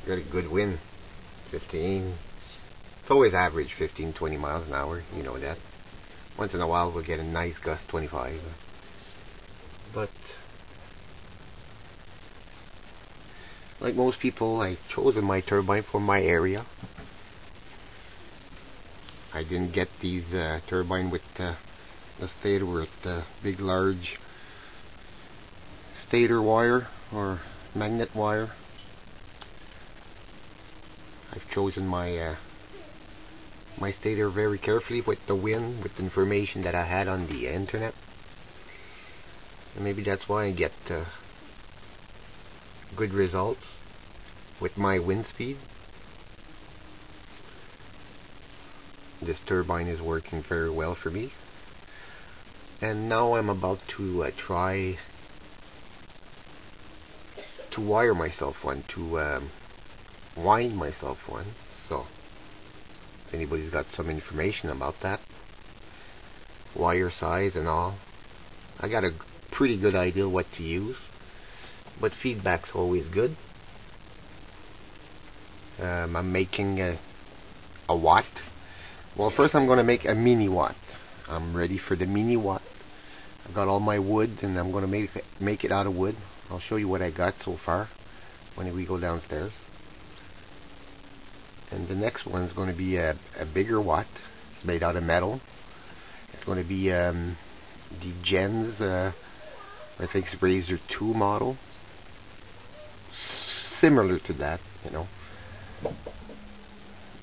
got a good wind, 15. It's always average 15, 20 miles an hour. You know that. Once in a while we'll get a nice gust, 25. But like most people, I've chosen my turbine for my area. I didn't get these turbine with the stator with the big large stator wire or magnet wire. I've chosen my my stator very carefully with the wind, with the information that I had on the internet, and maybe that's why I get good results with my wind speed. This turbine is working very well for me, and now I'm about to try to wire myself one, to wind myself one. So if anybody's got some information about that, wire size and all, I got a pretty good idea what to use, but feedback's always good. I'm making a watt. Well, first I'm going to make a mini watt. I'm ready for the mini watt. I've got all my wood, and I'm going to make it out of wood. I'll show you what I got so far when we go downstairs. And the next one is going to be a bigger watt. It's made out of metal. It's going to be the Gens, I think it's Razor 2 model. Similar to that, you know.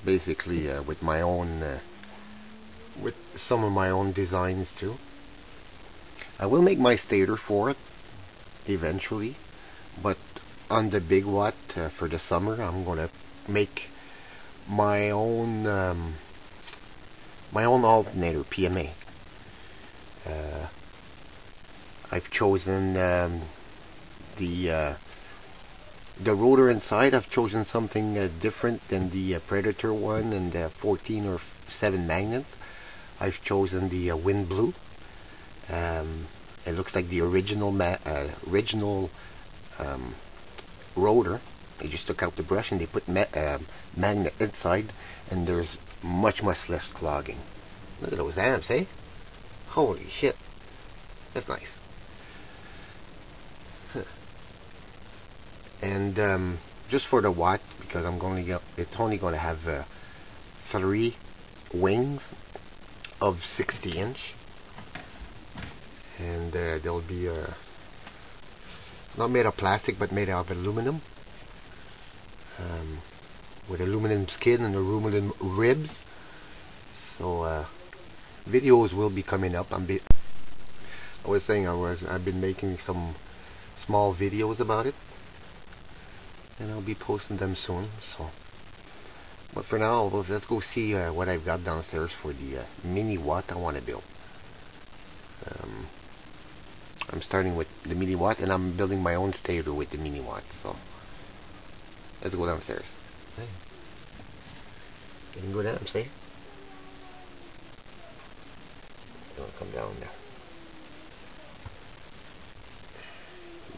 Basically with my own with some of my own designs too. I will make my stator for it eventually, but on the big watt for the summer I'm gonna make my own alternator PMA. I've chosen the rotor inside. I've chosen something different than the Predator one and the 14 or 7 magnet. I've chosen the Wind Blue. It looks like the original rotor. They just took out the brush and they put magnet inside, and there's much less clogging. Look at those amps, eh? Holy shit, that's nice. And just for the watt, because it's only going to have 3 wings of 60-inch, and they'll be not made of plastic but made of aluminum, with aluminum skin and aluminum ribs. So videos will be coming up. I've been making some small videos about it, and I'll be posting them soon. So, but for now, let's go see what I've got downstairs for the mini watt I want to build. I'm starting with the mini watt, and I'm building my own stator with the mini watt. So let's go downstairs. Hey. You can go down, see? Don't come down there.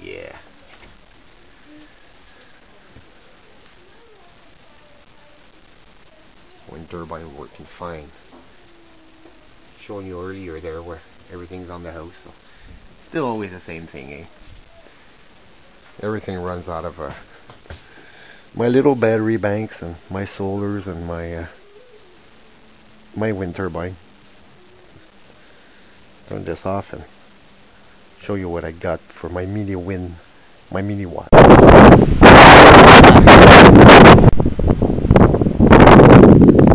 Yeah. Wind turbine working fine. Showing you earlier there where everything's on the house. So still always the same thing, eh? Everything runs out of my little battery banks and my solars and my my wind turbine. Turn this off and show you what I got for my mini watt.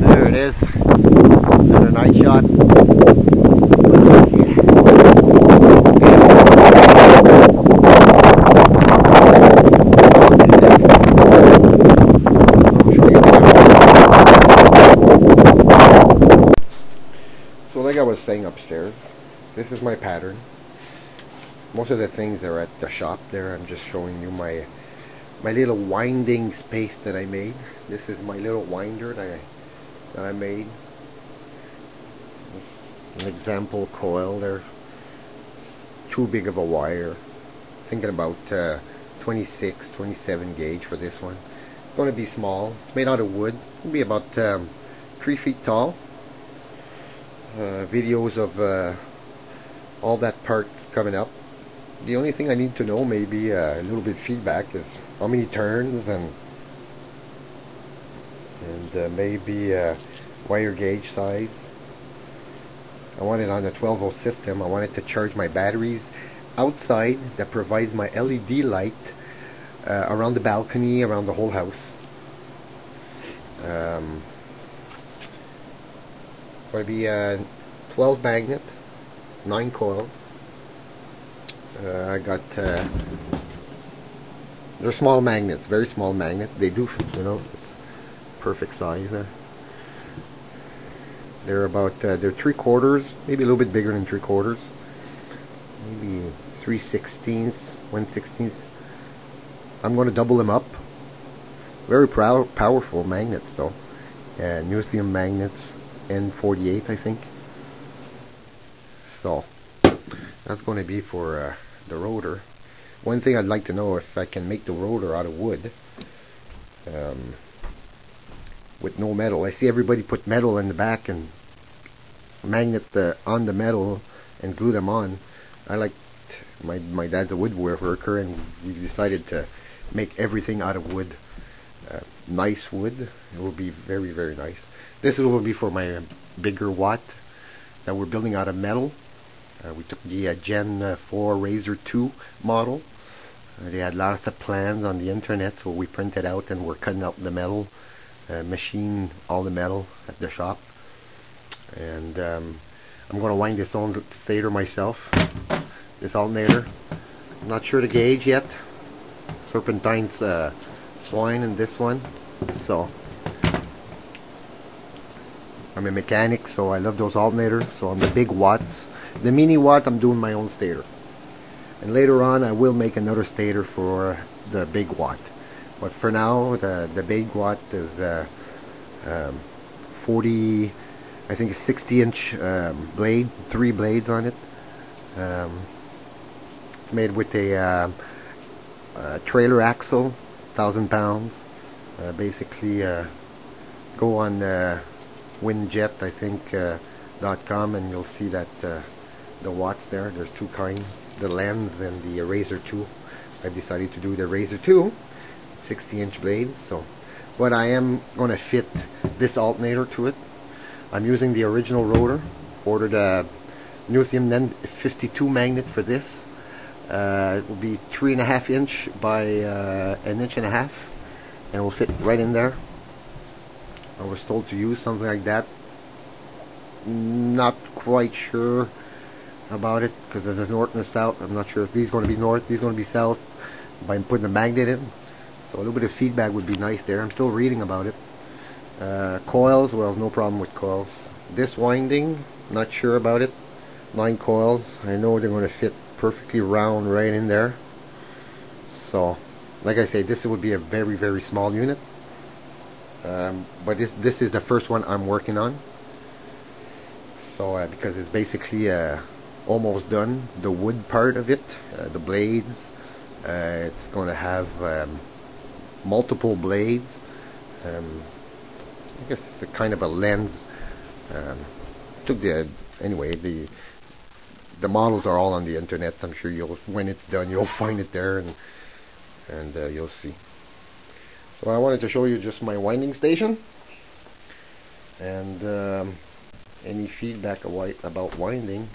There it is. Another night shot. So like I was saying upstairs, this is my pattern. Most of the things are at the shop there. I'm just showing you my little winding space that I made. This is my little winder that I made. An example coil there. Too big of a wire. Thinking about 26, 27 gauge for this one. It's going to be small. It's made out of wood. It'll be about 3 feet tall. Videos of all that part coming up. The only thing I need to know, maybe a little bit feedback, is how many turns and maybe wire gauge size. I want it on a 12-volt system. I want it to charge my batteries outside that provides my LED light around the balcony, around the whole house. Going to be 12 magnet, 9 coil. I got they're small magnets, very small magnet. They do, you know, it's perfect size. They're about they're 3/4, maybe a little bit bigger than 3/4, maybe 3/16, 1/16. I'm going to double them up. Very powerful magnets though. Neodymium magnets, N48 I think. So that's going to be for the rotor. One thing I'd like to know, if I can make the rotor out of wood with no metal. I see everybody put metal in the back and magnet on the metal and glue them on. I like, my dad's a woodworker, and we decided to make everything out of wood. Nice wood. It will be very, very nice. This will be for my bigger watt that we're building out of metal. We took the Gen 4 Razor 2 model. They had lots of plans on the internet, so we printed out and we're cutting out the metal, machine all the metal at the shop. And I'm going to wind this on stator myself, this alternator. I'm not sure the gauge yet. Serpentine's swine in this one. So I'm a mechanic, so I love those alternators. So on the big watts, the mini watt, I'm doing my own stator. And later on I will make another stator for the big watt. But for now, the big watt is 40, I think a 60-inch blade, 3 blades on it. It's made with a trailer axle, 1,000 pounds. Basically, go on Windjet, I think, .com, and you'll see that the watts there. There's 2 kinds, the lens and the Razor 2. I decided to do the Razor 2, 60-inch blade. So, but I am going to fit this alternator to it. I'm using the original rotor. Ordered a neodymium N52 magnet for this. It will be 3.5 inch by 1.5 inches, and it will fit right in there. I was told to use something like that. Not quite sure about it, because there's a north and a south. I'm not sure if these are going to be north, these are going to be south by putting a magnet in. So a little bit of feedback would be nice there. I'm still reading about it. Coils, well, no problem with coils. This winding, not sure about it. 9 coils. I know they're going to fit perfectly round right in there. So, like I say, this would be a very, very small unit. But this is the first one I'm working on. So, because it's basically almost done, the wood part of it, the blades. It's going to have multiple blades. I guess it's a kind of a lens. Anyway, the models are all on the internet. I'm sure when it's done, you'll find it there, and you'll see. So I wanted to show you just my winding station, and any feedback about winding.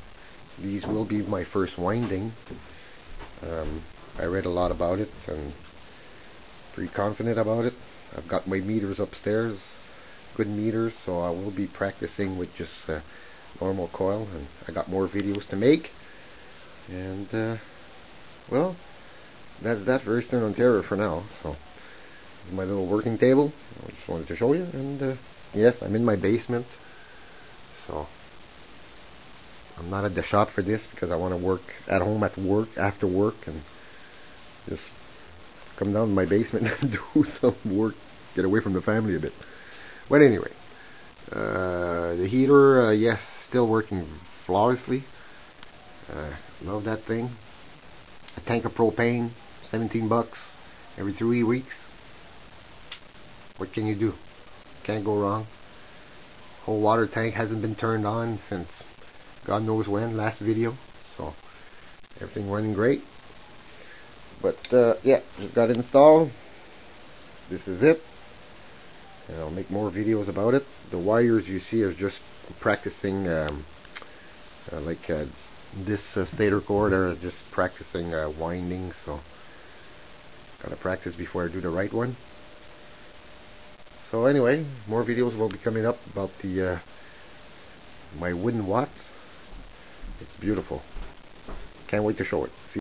These will be my first winding. I read a lot about it and pretty confident about it. I've got my meters upstairs, good meters, so I will be practicing with just normal coil, and I got more videos to make. And well, that's that for Eastern Ontario for now. So this is my little working table. I just wanted to show you. And yes, I'm in my basement, so I'm not at the shop for this, because I want to work at home after work, and just come down to my basement and do some work, get away from the family a bit. But anyway, the heater, yes, still working flawlessly. Love that thing. A tank of propane, $17 every 3 weeks. What can you do? Can't go wrong. Whole water tank hasn't been turned on since God knows when, last video. So everything running great. But yeah, just got it installed. This is it. And I'll make more videos about it. The wires you see are just practicing this stator cord are just practicing winding, so gotta practice before I do the right one. So anyway, more videos will be coming up about the my wooden watts. It's beautiful. Can't wait to show it. See